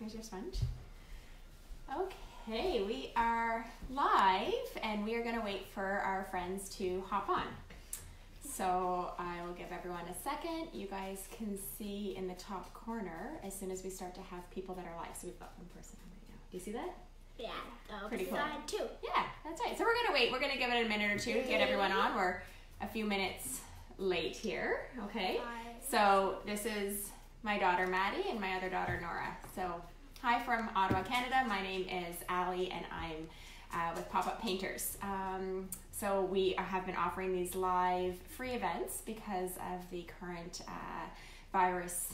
Here's your sponge. Okay, we are live and we are going to wait for our friends to hop on. So I will give everyone a second. You guys can see in the top corner as soon as we start to have people that are live. So we've got one person right now. Do you see that? Yeah, pretty cool. Too. Yeah, that's right. So we're going to wait. We're going to give it a minute or two to get everyone on. We're a few minutes late here. Okay. So this is my daughter Maddie and my other daughter Nora. So hi from Ottawa, Canada. My name is Allie and I'm with Pop-Up Painters. So we have been offering these live free events because of the current virus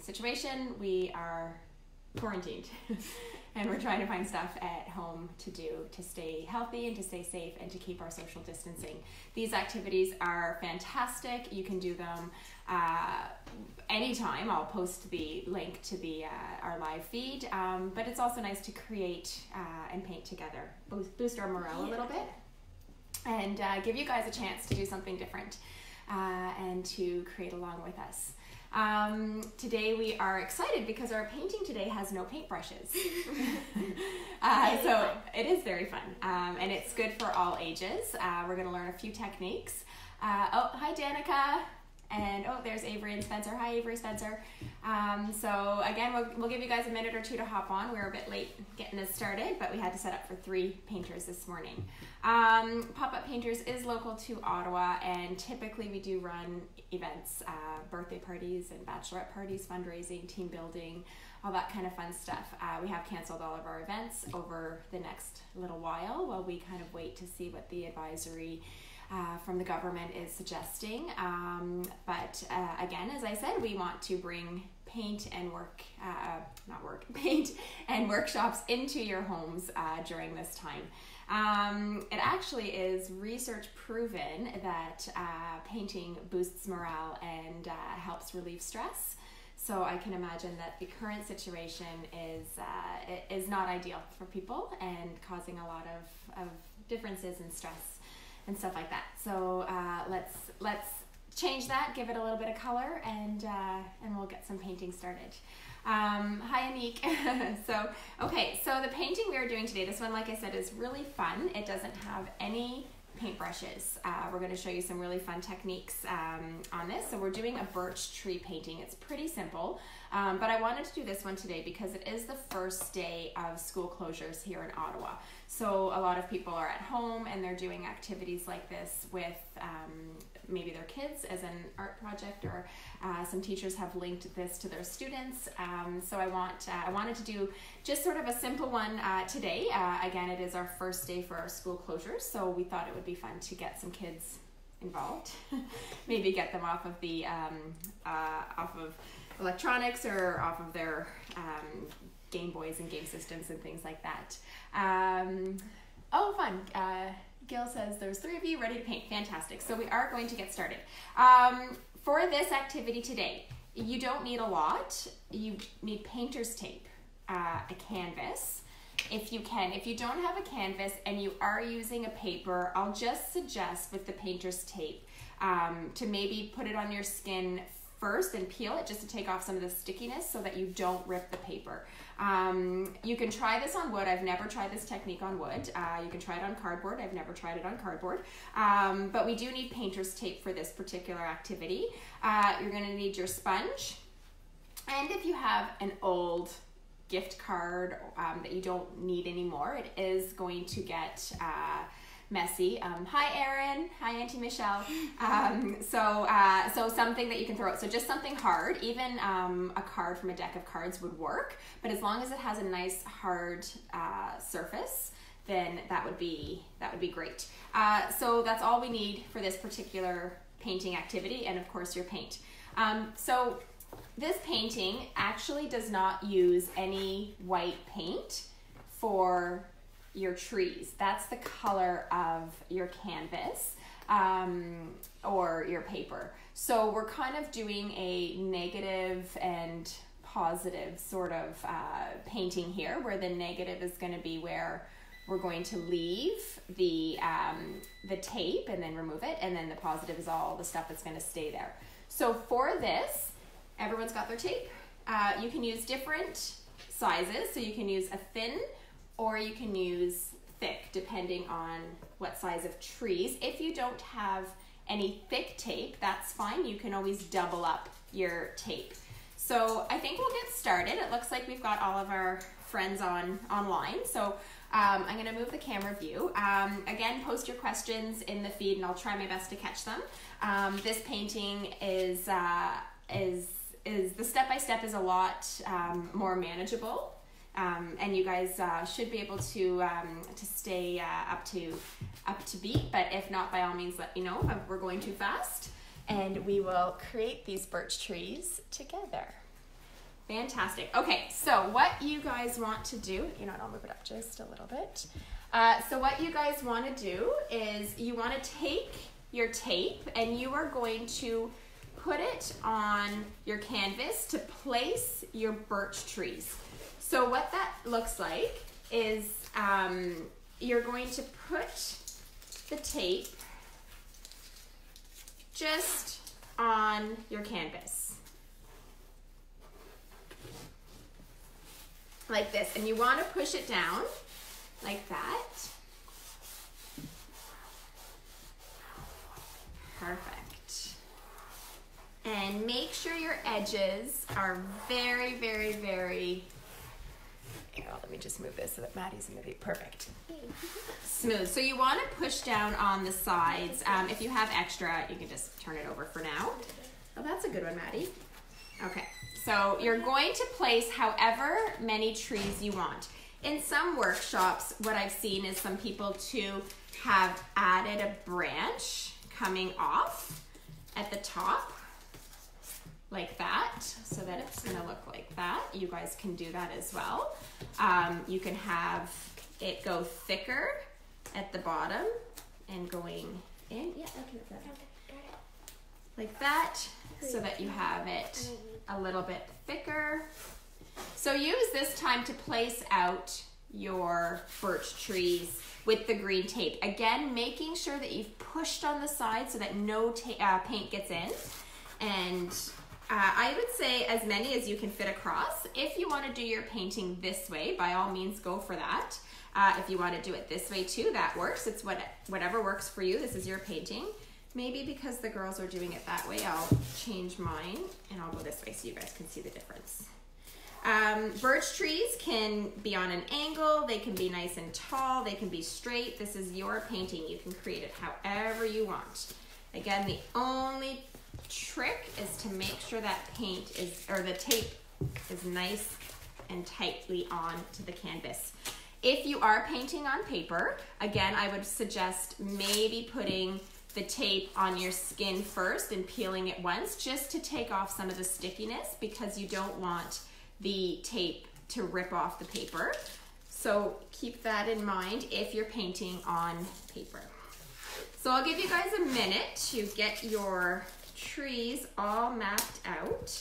situation. We are quarantined and we're trying to find stuff at home to do to stay healthy and to stay safe and to keep our social distancing. These activities are fantastic. You can do them anytime. I'll post the link to the our live feed, but it's also nice to create and paint together, boost our morale a little bit and give you guys a chance to do something different and to create along with us. Today we are excited because our painting today has no paintbrushes. So it is very fun and it's good for all ages. We're going to learn a few techniques. Oh, hi Danica. And oh, there's Avery and Spencer. Hi Avery, Spencer. So again, we'll give you guys a minute or two to hop on. We were a bit late getting this started, but we had to set up for 3 painters this morning. Pop-Up Painters is local to Ottawa, and typically we do run events, birthday parties and bachelorette parties, fundraising, team building, all that kind of fun stuff. We have canceled all of our events over the next little while we kind of wait to see what the advisory from the government is suggesting. But again, as I said, we want to bring paint and paint and workshops into your homes during this time. It actually is research proven that painting boosts morale and helps relieve stress. So I can imagine that the current situation is not ideal for people and causing a lot of differences in stress and stuff like that. So let's change that, give it a little bit of color, and we'll get some painting started. Hi Anik. So the painting we are doing today, this one, like I said, is really fun. It doesn't have any paintbrushes. We're going to show you some really fun techniques on this. So we're doing a birch tree painting. It's pretty simple, but I wanted to do this one today because it is the first day of school closures here in Ottawa. So a lot of people are at home and they're doing activities like this with maybe their kids as an art project, or some teachers have linked this to their students. So I wanted to do just sort of a simple one today. Again, it is our first day for our school closures, so we thought it would be fun to get some kids involved. Maybe get them off of the off of electronics or off of their Game Boys and game systems and things like that. Oh, fun. Gil says there's 3 of you ready to paint. Fantastic. So we are going to get started. For this activity today, you don't need a lot. You need painter's tape, a canvas, if you can. If you don't have a canvas and you are using a paper, I'll just suggest with the painter's tape to maybe put it on your skin first and peel it just to take off some of the stickiness so that you don't rip the paper. You can try this on wood. I've never tried this technique on wood. You can try it on cardboard. I've never tried it on cardboard. But we do need painter's tape for this particular activity. You're going to need your sponge. And if you have an old gift card that you don't need anymore, it is going to get messy. Hi Erin, hi Auntie Michelle. So something that you can throw out. So just something hard, even a card from a deck of cards would work, but as long as it has a nice hard surface, then that would be great. So that's all we need for this particular painting activity, and of course your paint. So this painting actually does not use any white paint for your trees. That's the color of your canvas or your paper. So we're kind of doing a negative and positive sort of painting here, where the negative is going to be where we're going to leave the tape and then remove it, and then the positive is all the stuff that's going to stay there. So for this, everyone's got their tape. You can use different sizes, so you can use a thin or you can use thick, depending on what size of trees. If you don't have any thick tape, that's fine. You can always double up your tape. So I think we'll get started. It looks like we've got all of our friends online. So I'm going to move the camera view. Again, post your questions in the feed and I'll try my best to catch them. This painting is the step-by-step is a lot more manageable. And you guys should be able to stay up to beat, but if not, by all means let me know if we're going too fast, and we will create these birch trees together. Fantastic. Okay, so what you guys want to do, I'll move it up just a little bit. So what you guys want to do is you want to take your tape and you are going to put it on your canvas to place your birch trees. So what that looks like is you're going to put the tape just on your canvas. Like this. And you want to push it down like that. Perfect. And make sure your edges are very, very, very... Let me just move this so that Maddie's going to be perfect. Smooth. So you want to push down on the sides. If you have extra, you can just turn it over for now. Oh, that's a good one, Maddie. Okay. So you're going to place however many trees you want. In some workshops, what I've seen is some people too have added a branch coming off at the top. Like that, so that it's going to look like that. You guys can do that as well. You can have it go thicker at the bottom and going in. Yeah, okay, like that, so that you have it a little bit thicker. So use this time to place out your birch trees with the green tape. Again, making sure that you've pushed on the side so that no paint gets in. And I would say as many as you can fit across. If you want to do your painting this way, by all means go for that. If you want to do it this way too, that works. It's whatever works for you. This is your painting. Maybe because the girls are doing it that way, I'll change mine and I'll go this way so you guys can see the difference. Birch trees can be on an angle, they can be nice and tall, they can be straight. This is your painting. You can create it however you want. Again, the only trick is to make sure that the tape is nice and tightly on to the canvas. If you are painting on paper, again, I would suggest maybe putting the tape on your skin first and peeling it once just to take off some of the stickiness, because you don't want the tape to rip off the paper. So keep that in mind if you're painting on paper. So I'll give you guys a minute to get your trees all mapped out.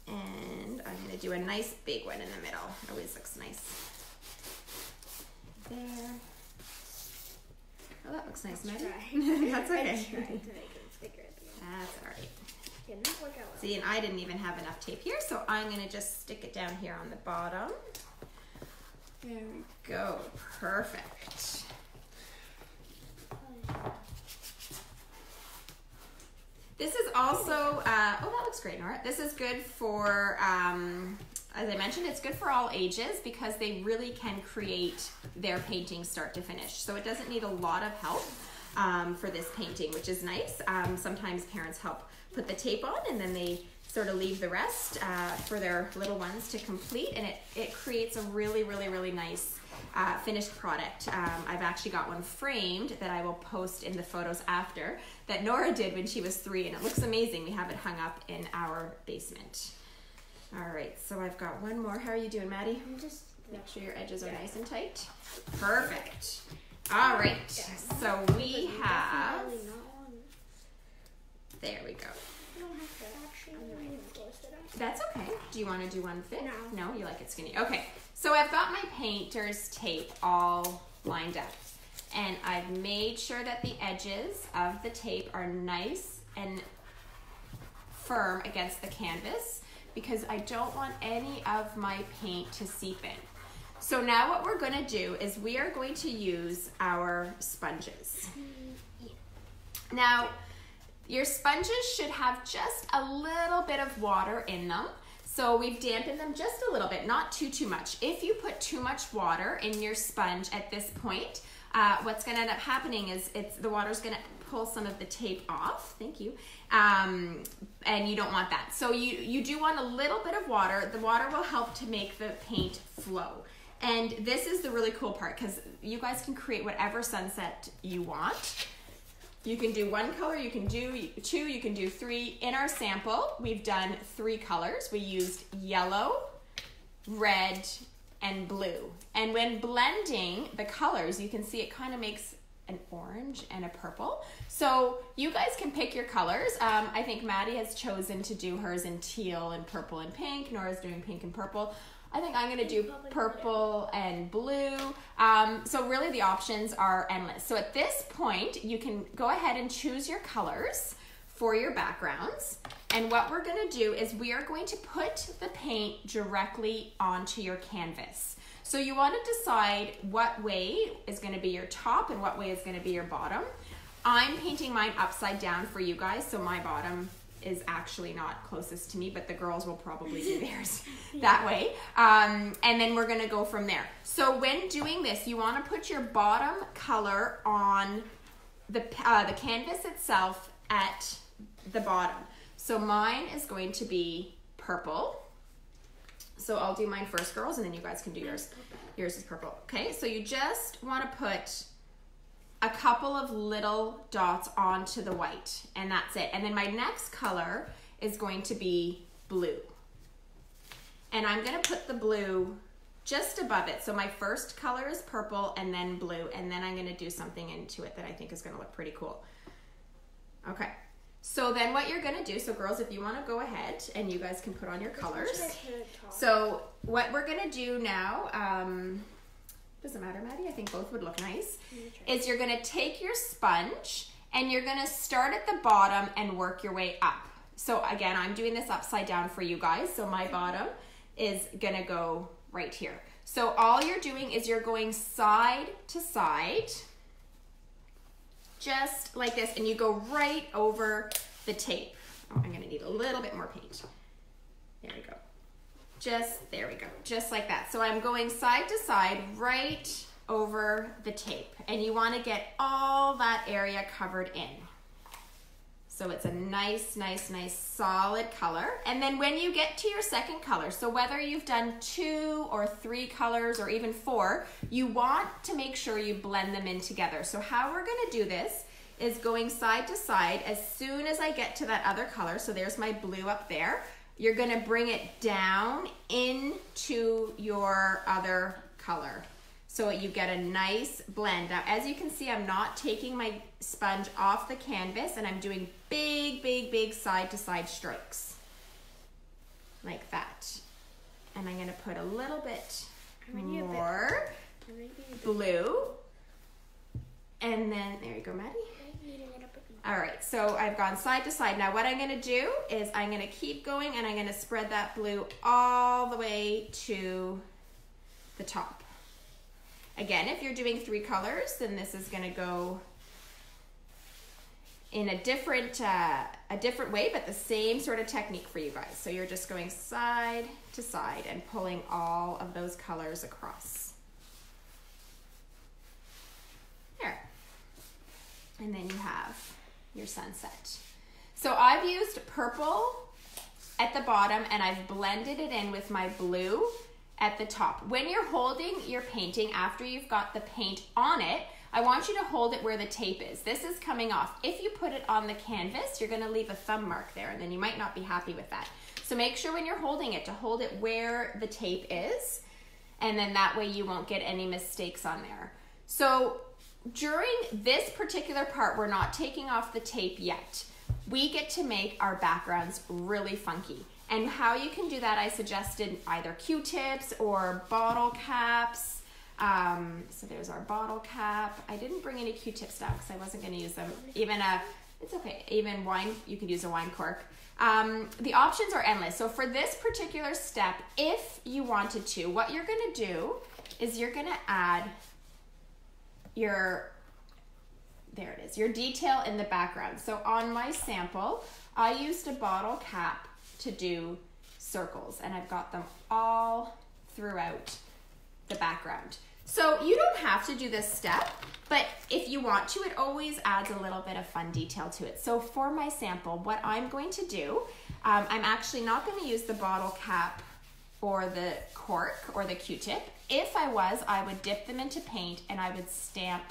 And I'm going to do a nice big one in the middle. It always looks nice. There. Oh, that looks nice, Maddie. That's okay. I tried to make it thicker at the end. That's all right. Didn't work out well. See, and I didn't even have enough tape here, so I'm going to just stick it down here on the bottom. There we go. Perfect. This is also, oh, that looks great, Nora. This is good for, as I mentioned, it's good for all ages because they really can create their painting start to finish. So it doesn't need a lot of help for this painting, which is nice. Sometimes parents help put the tape on and then they sort of leave the rest for their little ones to complete, and it creates a really, really, really nice finished product. I've actually got one framed that I will post in the photos after that Nora did when she was 3, and it looks amazing. We have it hung up in our basement. All right, so I've got one more. How are you doing, Maddie? Just make sure your edges are nice and tight. Perfect. All right, so we have, there we go. That's okay. Do you want to do one thick? No. No, you like it skinny. Okay, so I've got my painter's tape all lined up, and I've made sure that the edges of the tape are nice and firm against the canvas, because I don't want any of my paint to seep in. So now what we're gonna do is we are going to use our sponges. Now, your sponges should have just a little bit of water in them. So we've dampened them just a little bit, not too much. If you put too much water in your sponge at this point, what's gonna end up happening is the water's gonna pull some of the tape off. Thank you. And you don't want that. So you do want a little bit of water. The water will help to make the paint flow. And this is the really cool part because you guys can create whatever sunset you want. You can do one color, you can do two, you can do three. In our sample, we've done 3 colors. We used yellow, red, and blue. And when blending the colors, you can see it kind of makes an orange and a purple. So you guys can pick your colors. I think Maddie has chosen to do hers in teal and purple and pink. Nora's doing pink and purple. I think I'm gonna do purple and blue. So really the options are endless. So at this point, you can go ahead and choose your colors for your backgrounds. And what we're gonna do is we are going to put the paint directly onto your canvas. So you wanna decide what way is gonna be your top and what way is gonna be your bottom. I'm painting mine upside down for you guys, so my bottom is actually not closest to me, but the girls will probably do theirs that way. And then we're gonna go from there. So when doing this, you wanna put your bottom color on the canvas itself at the bottom. So mine is going to be purple. So I'll do mine first, girls, and then you guys can do yours. Yours is purple. Okay, so you just wanna put a couple of little dots onto the white, and that's it. And then my next color is going to be blue. And I'm gonna put the blue just above it. So my first color is purple and then blue, and then I'm gonna do something into it that I think is gonna look pretty cool. Okay, so then what you're gonna do, so girls, if you wanna go ahead and you guys can put on your colors. So what we're gonna do now, doesn't matter, Maddie, I think both would look nice, is you're gonna take your sponge and you're gonna start at the bottom and work your way up. So again, I'm doing this upside down for you guys, so my bottom is gonna go right here. So all you're doing is you're going side to side, just like this, and you go right over the tape. Oh, I'm gonna need a little bit more paint. There we go. There we go, just like that. So I'm going side to side right over the tape, and you wanna get all that area covered in. So it's a nice solid color. And then when you get to your second color, so whether you've done 2 or 3 colors or even 4, you want to make sure you blend them in together. So how we're gonna do this is going side to side. As soon as I get to that other color, so there's my blue up there, you're gonna bring it down into your other color. So you get a nice blend. Now, as you can see, I'm not taking my sponge off the canvas, and I'm doing big side to side strokes. Like that. And I'm gonna put a little bit more blue. And then, there you go, Maddie. All right, so I've gone side to side. Now what I'm gonna do is I'm gonna keep going, and I'm gonna spread that blue all the way to the top. Again, if you're doing 3 colors, then this is gonna go in a different way, but the same sort of technique for you guys. So you're just going side to side and pulling all of those colors across. There. And then you have your sunset. So I've used purple at the bottom, and I've blended it in with my blue at the top. When you're holding your painting, after you've got the paint on it, I want you to hold it where the tape is. This is coming off. If you put it on the canvas, you're gonna leave a thumb mark there, and then you might not be happy with that. So make sure when you're holding it to hold it where the tape is, and then that way you won't get any mistakes on there. So during this particular part, we're not taking off the tape yet. We get to make our backgrounds really funky. And how you can do that, I suggested either Q-tips or bottle caps. So there's our bottle cap. I didn't bring any Q-tips down because I wasn't going to use them. It's okay. Even wine, you can use a wine cork. The options are endless. So for this particular step, if you wanted to, what you're gonna do is you're gonna add your detail in the background. So on my sample, I used a bottle cap to do circles, and I've got them all throughout the background. So you don't have to do this step, but if you want to, it always adds a little bit of fun detail to it. So for my sample, what I'm going to do, I'm actually not going to use the bottle cap or the cork or the Q-tip. If I was, I would dip them into paint and I would stamp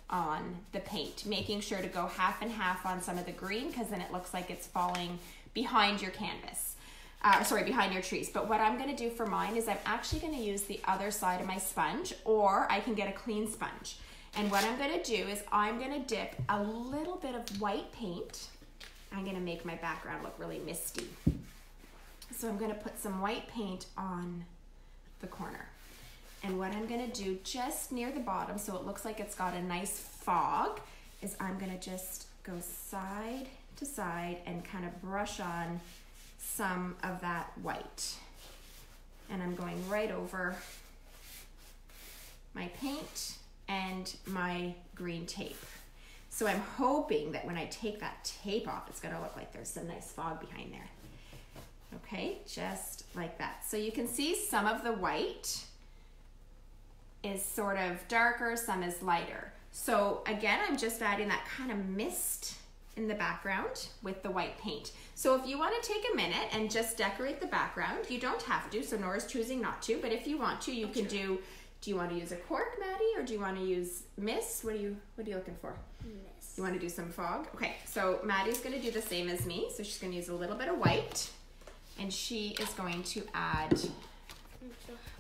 on the paint, making sure to go half and half on some of the green, because then it looks like it's falling behind your canvas. Behind your trees. But what I'm going to do for mine is I'm actually going to use the other side of my sponge, or I can get a clean sponge. And what I'm going to do is I'm going to dip a little bit of white paint. I'm going to make my background look really misty. So I'm going to put some white paint on the corner. And what I'm going to do just near the bottom, so it looks like it's got a nice fog, is I'm going to just go side to side and kind of brush on some of that white. And I'm going right over my paint and my green tape. So I'm hoping that when I take that tape off, it's gonna look like there's some nice fog behind there. Okay, just like that. So you can see some of the white is sort of darker, some is lighter. So again, I'm just adding that kind of mist in the background with the white paint. So if you want to take a minute and just decorate the background, you don't have to, so Nora's choosing not to, but if you want to, you can do you want to use a cork, Maddie, or do you want to use mist? What are you looking for? Mist. You want to do some fog? Okay, so Maddie's going to do the same as me, so she's going to use a little bit of white, and she is going to add... So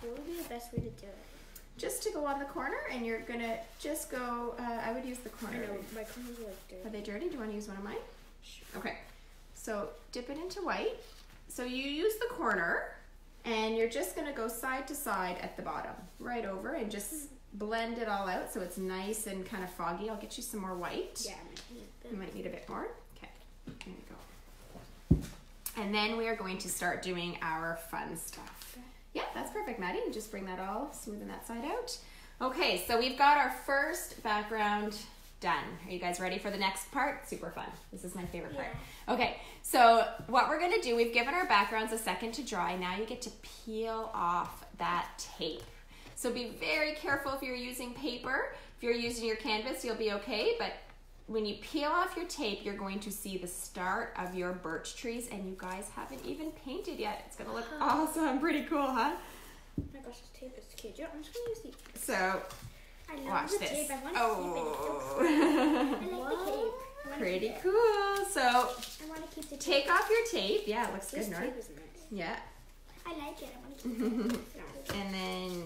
what would be the best way to do it? Just to go on the corner, and you're gonna just go, I would use the corner. I know, my corners are like dirty. Are they dirty? Do you want to use one of mine? Sure. Okay, so dip it into white. So you use the corner, and you're just gonna go side to side at the bottom, right over, and just blend it all out so it's nice and kind of foggy. I'll get you some more white. Yeah, you might need a bit more. Okay, there you go. And then we are going to start doing our fun stuff. Yeah, that's perfect, Maddie. You just bring that all, smoothing that side out. Okay, so we've got our first background done. Are you guys ready for the next part? Super fun. This is my favorite part. Yeah. Okay, so what we're gonna do, we've given our backgrounds a second to dry. Now you get to peel off that tape. So be very careful if you're using paper. If you're using your canvas, you'll be okay, but when you peel off your tape, you're going to see the start of your birch trees, and you guys haven't even painted yet. It's gonna look awesome, pretty cool, huh? Oh my gosh, this tape is cute. I'm just gonna use the... So, I love watch the this. Tape. I want Oh, to keep it. I like the tape. Pretty cool. So, I want to keep the tape. take off your tape. Yeah, it looks This good, Nora. tape is nice. Yeah. I like it. I want to keep it. And then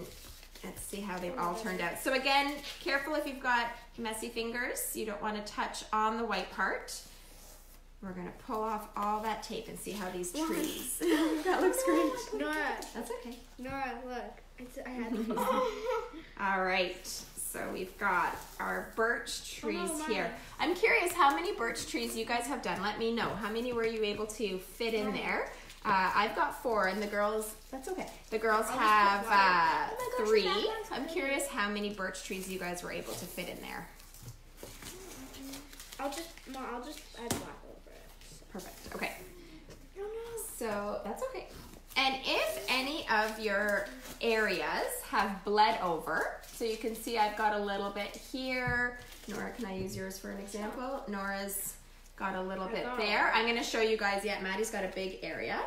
let's see how they've all turned out. So again, careful if you've got messy fingers. You don't want to touch on the white part. We're going to pull off all that tape and see how these trees. That looks great. Nora. That's okay. Nora, look. I had to. All right. So we've got our birch trees here. Mine. I'm curious how many birch trees you guys have done. Let me know. How many were you able to fit in there? I've got 4, and the girls, that's okay. The girls have 3. I'm curious how many birch trees you guys were able to fit in there. I'll just add black over it. Perfect. Okay. No. So that's okay. And if any of your areas have bled over, so you can see I've got a little bit here. Nora, can I use yours for an example? Nora's got a little bit there. I'm going to show you guys, Maddie's got a big area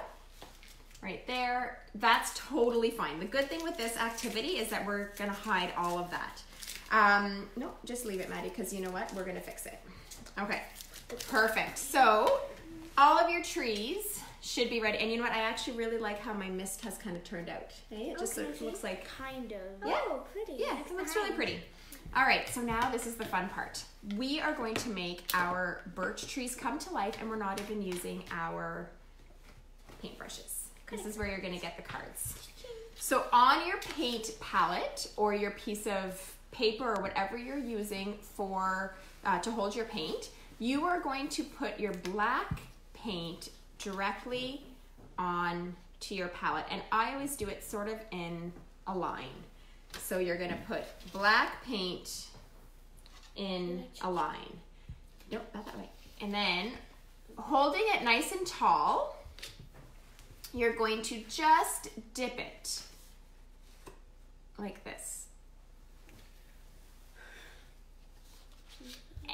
right there. That's totally fine. The good thing with this activity is that we're going to hide all of that. No, just leave it, Maddie, because you know what? We're going to fix it. Okay, perfect. So all of your trees should be ready. And you know what? I actually really like how my mist has kind of turned out. Hey, it just looks like... Kind of. Yeah. Oh, pretty. Yeah, it looks really pretty. All right, so now this is the fun part. We are going to make our birch trees come to life, and we're not even using our paintbrushes. This is where you're going to get the cards. So on your paint palette or your piece of paper or whatever you're using for to hold your paint, you are going to put your black paint directly on to your palette. And I always do it sort of in a line. So you're gonna put black paint in a line. Nope, not that way. And then holding it nice and tall, you're going to just dip it like this.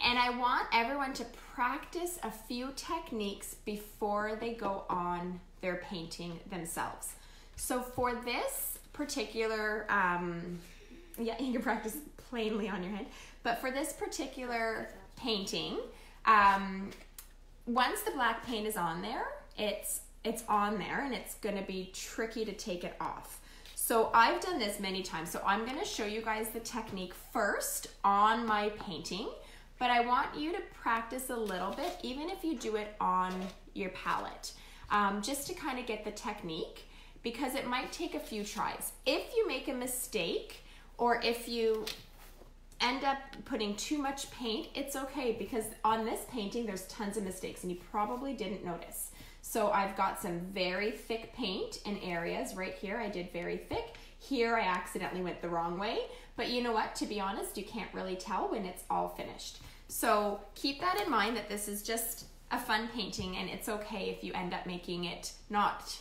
And I want everyone to practice a few techniques before they go on their painting themselves. So for this particular, yeah, you can practice plainly on your hand, but for this particular painting, once the black paint is on there, it's on there and it's gonna be tricky to take it off. So I've done this many times. So I'm gonna show you guys the technique first on my painting, but I want you to practice a little bit, even if you do it on your palette, just to kind of get the technique, because it might take a few tries. If you make a mistake, or if you end up putting too much paint, it's okay, because on this painting, there's tons of mistakes and you probably didn't notice. So I've got some very thick paint in areas. Right here, I did very thick. Here, I accidentally went the wrong way. But you know what? To be honest, you can't really tell when it's all finished. So keep that in mind, that this is just a fun painting, and it's okay if you end up making it not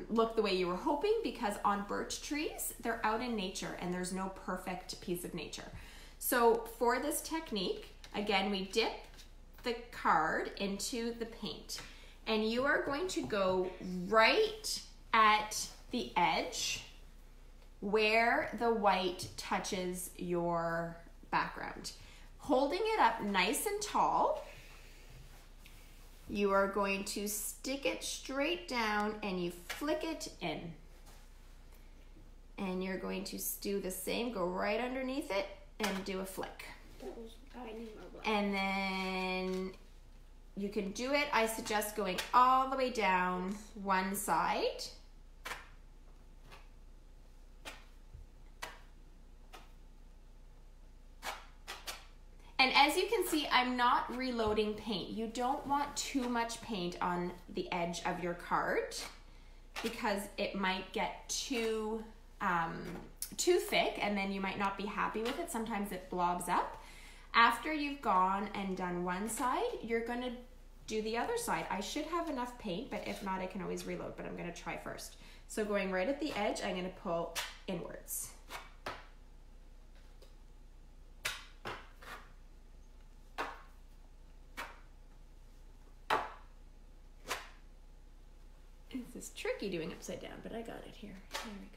look the way you were hoping, because on birch trees, they're out in nature and there's no perfect piece of nature. So for this technique, again, we dip the card into the paint, and you are going to go right at the edge where the white touches your background. Holding it up nice and tall, you are going to stick it straight down and you flick it in. And you're going to do the same, go right underneath it and do a flick. And then you can do it, I suggest going all the way down one side. And as you can see, I'm not reloading paint. You don't want too much paint on the edge of your card, because it might get too thick and then you might not be happy with it. Sometimes it blobs up. After you've gone and done one side, you're gonna do the other side. I should have enough paint, but if not, I can always reload, but I'm gonna try first. So going right at the edge, I'm gonna pull inwards. This is tricky doing upside down, but I got it here. There we go.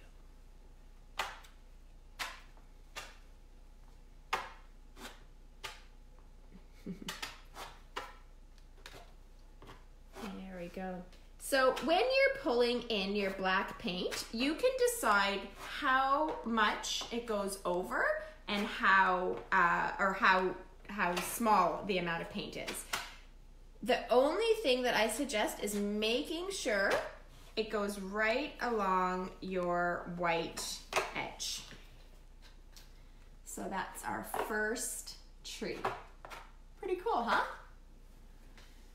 There we go. So when you're pulling in your black paint, you can decide how much it goes over and how small the amount of paint is. The only thing that I suggest is making sure it goes right along your white edge. So that's our first tree. Pretty cool, huh?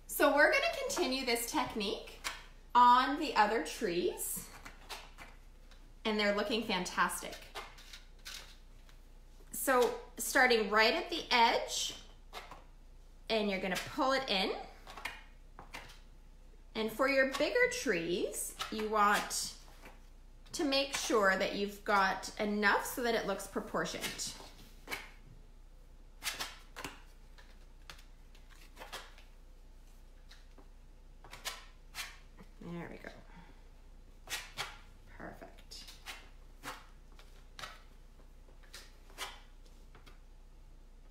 So we're going to continue this technique on the other trees, and they're looking fantastic. So starting right at the edge, and you're going to pull it in. And for your bigger trees, you want to make sure that you've got enough so that it looks proportioned. There we go. Perfect.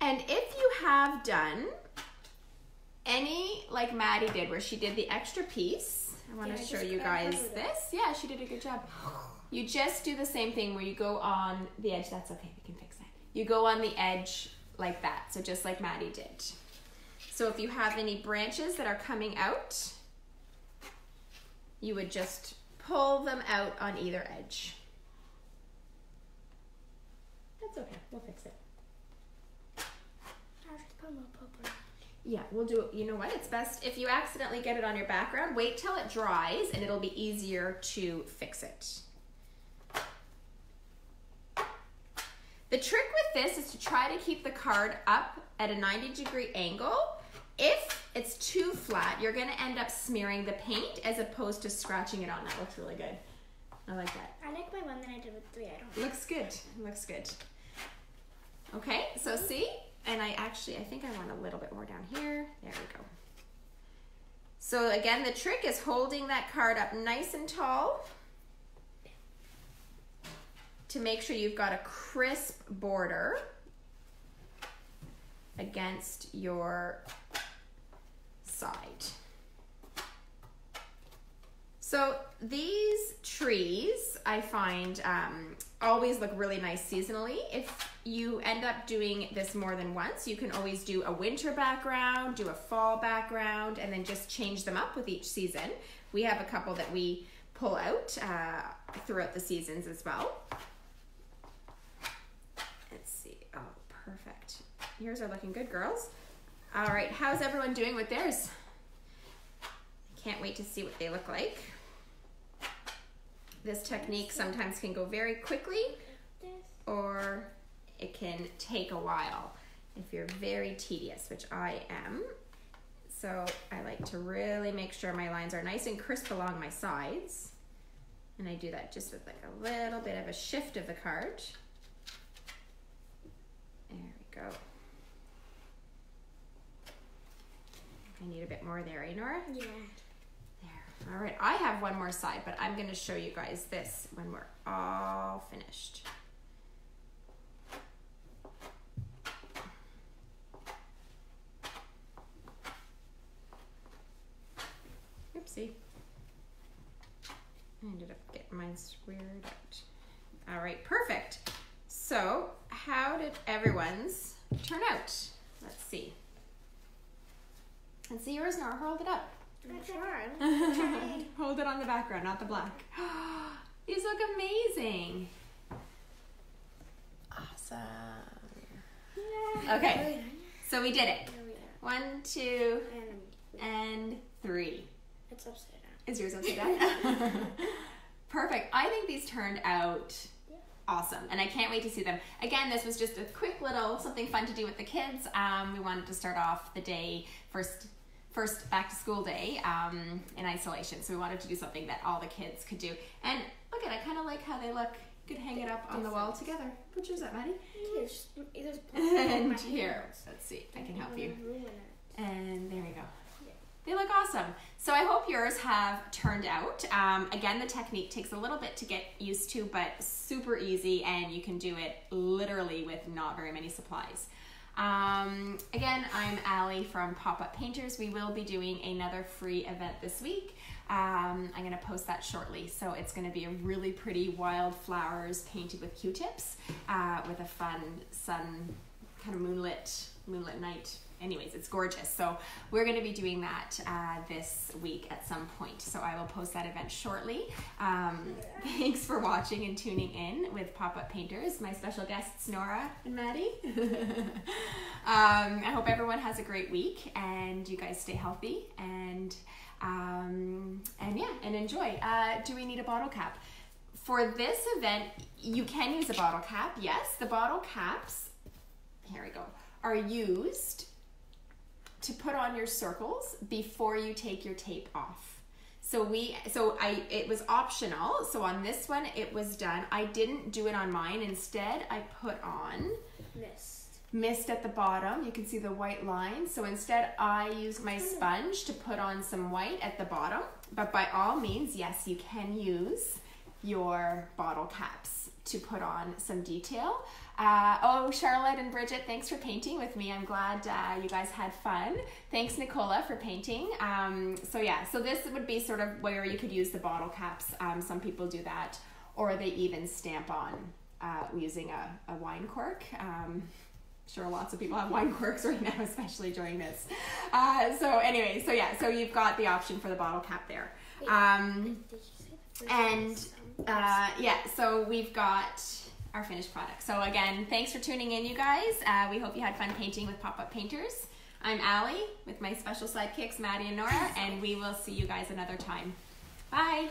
And if you have done any like Maddie did, where she did the extra piece, I want to show you guys this. Yeah, she did a good job. You just do the same thing where you go on the edge. That's okay, we can fix that. You go on the edge like that, so just like Maddie did. So if you have any branches that are coming out, you would just pull them out on either edge. That's okay, we'll fix it. Yeah, we'll do, you know what, it's best if you accidentally get it on your background, wait till it dries and it'll be easier to fix it. The trick with this is to try to keep the card up at a 90-degree angle. If it's too flat, you're gonna end up smearing the paint as opposed to scratching it on. That looks really good. I like that. I like my one that I did with 3. I don't. Looks good, looks good. Okay, so see? And I think I want a little bit more down here. There we go. So again, the trick is holding that card up nice and tall to make sure you've got a crisp border against your side. So these trees, I find, always look really nice seasonally. If you end up doing this more than once, you can always do a winter background, do a fall background, and then just change them up with each season. We have a couple that we pull out throughout the seasons as well. Let's see. Oh, perfect. Yours are looking good, girls. All right, how's everyone doing with theirs? Can't wait to see what they look like. This technique sometimes can go very quickly, or it can take a while if you're very tedious, which I am. So I like to really make sure my lines are nice and crisp along my sides. And I do that just with like a little bit of a shift of the card. There we go. I need a bit more there, eh, Nora? Yeah. There. All right, I have one more side, but I'm going to show you guys this when we're all finished. Oopsie. I ended up getting mine squared out. All right, perfect. So, how did everyone's turn out? Let's see. And see yours, Nora. Hold it up. I'm sure. Hold it on the background, not the black. These look amazing. Awesome. Okay, so we did it. 1, 2, and 3. It's upside down. Is yours upside down? Perfect. I think these turned out awesome, and I can't wait to see them. Again, this was just a quick little something fun to do with the kids. We wanted to start off the day, first back to school day in isolation, so we wanted to do something that all the kids could do. And look at, I kind of like how they look. You could hang it up on the wall together. Put yours up, Maddie. And here, let's see, I can help you. And there you go. They look awesome. So I hope yours have turned out. Again, the technique takes a little bit to get used to, but super easy, and you can do it literally with not very many supplies. Again, I'm Allie from Pop-Up Painters. We will be doing another free event this week. I'm going to post that shortly. So it's going to be a really pretty wildflowers painted with Q-tips with a fun sun, kind of moonlit night. Anyways, it's gorgeous. So we're going to be doing that this week at some point. So I will post that event shortly. Thanks for watching and tuning in with Pop-Up Painters. My special guests, Nora and Maddie. I hope everyone has a great week and you guys stay healthy and enjoy. Do we need a bottle cap? For this event, you can use a bottle cap. Yes, the bottle caps, here we go, are used to put on your circles before you take your tape off. It was optional. So on this one, it was done. I didn't do it on mine. Instead, I put on mist at the bottom. You can see the white line. So instead, I used my sponge to put on some white at the bottom. But by all means, yes, you can use your bottle caps to put on some detail. Charlotte and Bridget, thanks for painting with me. I'm glad you guys had fun. Thanks, Nicola, for painting. So this would be sort of where you could use the bottle caps. Some people do that, or they even stamp on using a wine cork. Sure, lots of people have wine corks right now, especially during this. So you've got the option for the bottle cap there. So we've got our finished product. So again, thanks for tuning in, you guys. We hope you had fun painting with Pop-Up Painters. I'm Allie with my special sidekicks, Maddie and Nora, and we will see you guys another time. Bye.